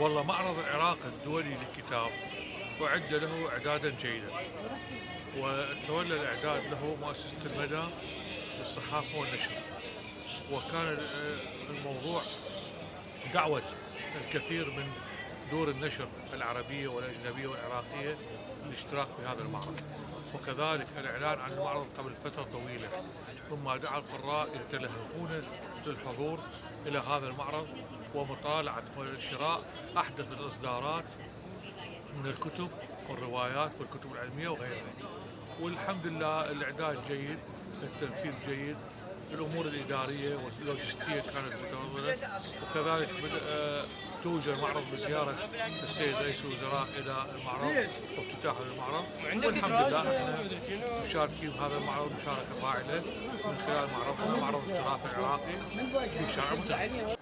والله معرض العراق الدولي للكتاب أعد له إعدادا جيدا، وتولى الإعداد له مؤسسة المدى للصحافة والنشر. وكان الموضوع دعوة الكثير من دور النشر العربية والأجنبية والعراقية للاشتراك في هذا المعرض، وكذلك الإعلان عن المعرض قبل فترة طويلة، ثم دعا القراء يتلهفون للحضور إلى هذا المعرض ومطالعة وشراء أحدث الإصدارات من الكتب والروايات والكتب العلمية وغيرها. والحمد لله الإعداد جيد، التنفيذ جيد، الأمور الإدارية واللوجستية كانت متوفرة، وكذلك توجه معرض بزيارة السيد رئيس الوزراء إلى المعرض وافتتاح المعرض، والحمد لله احنا مشاركين بهذا المعرض مشاركة فاعلة من خلال معرض التراث العراقي في شارع متحف.